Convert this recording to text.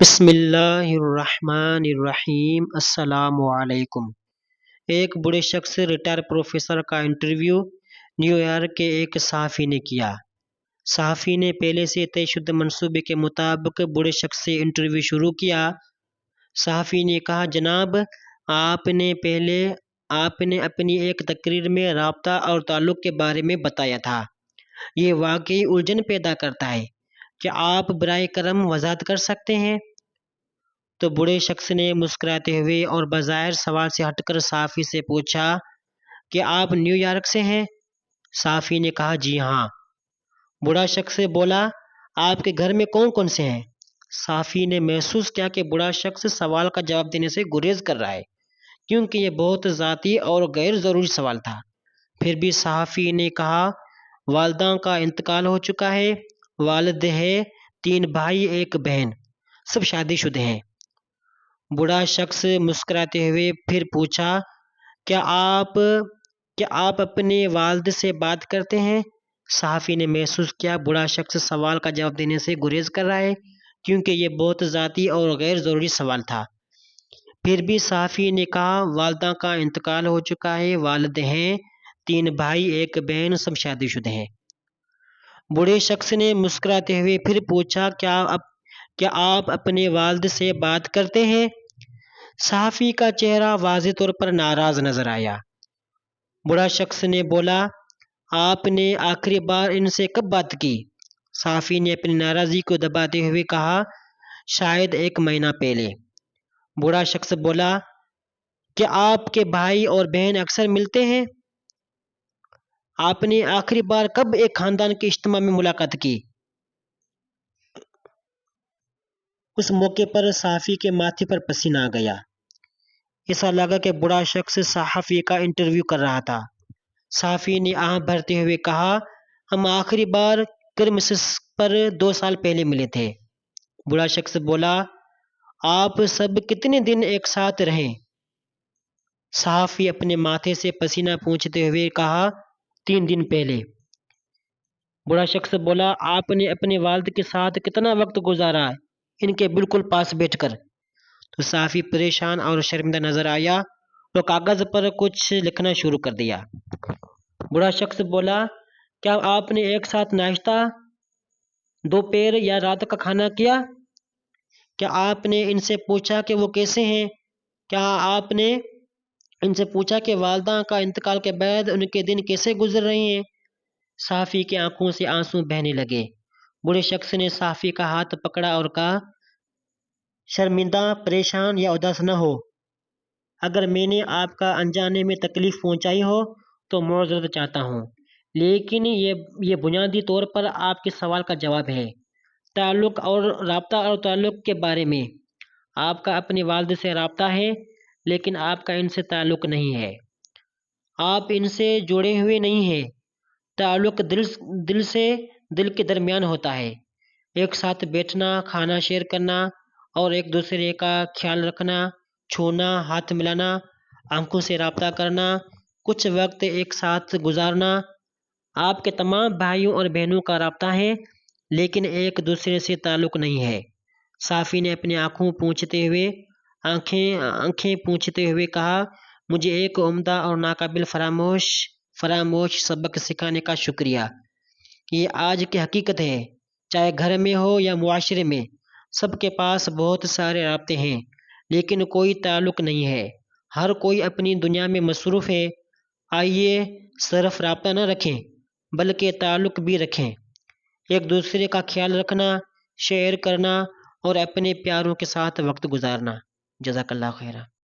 بسم اللہ الرحمن الرحیم۔ السلام علیکم۔ ایک بڑے شخص ریٹائر پروفیسر کا انٹرویو نیو یارک کے ایک صحافی نے کیا۔ صحافی نے پہلے سے طے شدہ منصوبے کے مطابق بڑے شخص سے انٹرویو شروع کیا۔ صحافی نے کہا، جناب، آپ نے اپنی ایک تقریر میں رابطہ اور تعلق کے بارے میں بتایا تھا۔ یہ واقعی الجھن پیدا کرتا ہے۔ کیا آپ برائے کرم وضاحت کر سکتے ہیں؟ تو بوڑھے شخص نے مسکراتے ہوئے اور بظاہر سوال سے ہٹ کر صحافی سے پوچھا کہ آپ نیو یارک سے ہیں؟ صحافی نے کہا، جی ہاں۔ بوڑھا شخص بولا، آپ کے گھر میں کون کون سے ہیں؟ صحافی نے محسوس کیا کہ بوڑھا شخص سوال کا جواب دینے سے گریز کر رہا ہے، کیونکہ یہ بہت ذاتی اور غیر ضروری سوال تھا۔ پھر بھی صحافی نے کہا، والدہ کا انتقال ہو چکا ہے، والد ہے، 3 بھائی 1 بہن، سب شادی شدہ ہیں۔ بوڑھا شخص مسکراتے ہوئے پھر پوچھا، کیا آپ اپنے والد سے بات کرتے ہیں؟ صحافی نے محسوس کیا بوڑھا شخص سوال کا جواب دینے سے گریز کر رہا ہے، کیونکہ یہ بہت ذاتی اور غیر ضروری سوال تھا۔ پھر بھی صحافی نے کہا، والدہ کا انتقال ہو چکا ہے، والد ہیں، 3 بھائی 1 بہن، سب شادی شدہ ہیں۔ بوڑھے شخص نے مسکراتے ہوئے پھر پوچھا، کیا آپ اپنے والد سے بات کرتے ہیں؟ صحافی کا چہرہ واضح طور پر ناراض نظر آیا۔ بوڑھا شخص نے بولا، آپ نے آخری بار ان سے کب بات کی؟ صحافی نے اپنی ناراضگی کو دباتے ہوئے کہا، شاید 1 مہینہ پہلے۔ بوڑھا شخص بولا، کیا آپ کے بھائی اور بہن اکثر ملتے ہیں؟ آپ نے آخری بار کب ایک خاندان کے اجتماع میں ملاقات کی؟ اس موقع پر صحافی کے ماتھے پر پسینہ آ گیا۔ ایسا لگا کہ بوڑھا شخص صحافی کا انٹرویو کر رہا تھا۔ صحافی نے آہ بھرتے ہوئے کہا، ہم آخری بار کرسمس پر 2 سال پہلے ملے تھے۔ بوڑھا شخص بولا، آپ سب کتنے دن ایک ساتھ رہے؟ صحافی اپنے ماتھے سے پسینہ پوچھتے ہوئے کہا، 3 دن پہلے۔ بوڑھا شخص بولا، آپ نے اپنے والد کے ساتھ کتنا وقت گزارا، ان کے بالکل پاس بیٹھ کر؟ تو صحافی پریشان اور شرمندہ نظر آیا اور کاغذ پر کچھ لکھنا شروع کر دیا۔ بوڑھا شخص بولا، کیا آپ نے ایک ساتھ ناشتہ، دوپہر یا رات کا کھانا کیا؟ کیا آپ نے ان سے پوچھا کہ وہ کیسے ہیں؟ کیا آپ نے ان سے پوچھا کہ والدہ کا انتقال کے بعد ان کے دن کیسے گزر رہے ہیں؟ صحافی کی آنکھوں سے آنسو بہنے لگے۔ بوڑھے شخص نے صحافی کا ہاتھ پکڑا اور کہا، شرمندہ، پریشان یا اداس نہ ہو۔ اگر میں نے آپ کا انجانے میں تکلیف پہنچائی ہو تو معذرت چاہتا ہوں، لیکن یہ بنیادی طور پر آپ کے سوال کا جواب ہے۔ رابطہ اور تعلق کے بارے میں، آپ کا اپنے والد سے رابطہ ہے، لیکن آپ کا ان سے تعلق نہیں ہے۔ آپ ان سے جڑے ہوئے نہیں ہیں۔ تعلق دل کے درمیان ہوتا ہے۔ ایک ساتھ بیٹھنا، کھانا شیئر کرنا اور ایک دوسرے کا خیال رکھنا، چھونا، ہاتھ ملانا، آنکھوں سے رابطہ کرنا، کچھ وقت ایک ساتھ گزارنا، آپ کے تمام بھائیوں اور بہنوں کا رابطہ ہے، لیکن ایک دوسرے سے تعلق نہیں ہے۔ صحافی نے اپنی آنکھیں پوچھتے ہوئے کہا، مجھے ایک عمدہ اور ناقابل فراموش سبق سکھانے کا شکریہ۔ یہ آج کی حقیقت ہے، چاہے گھر میں ہو یا معاشرے میں، سب کے پاس بہت سارے رابطے ہیں، لیکن کوئی تعلق نہیں ہے۔ ہر کوئی اپنی دنیا میں مصروف ہے۔ آئیے صرف رابطہ نہ رکھیں، بلکہ تعلق بھی رکھیں۔ ایک دوسرے کا خیال رکھنا، شیئر کرنا اور اپنے پیاروں کے ساتھ وقت گزارنا۔ جزاک اللہ خیرہ۔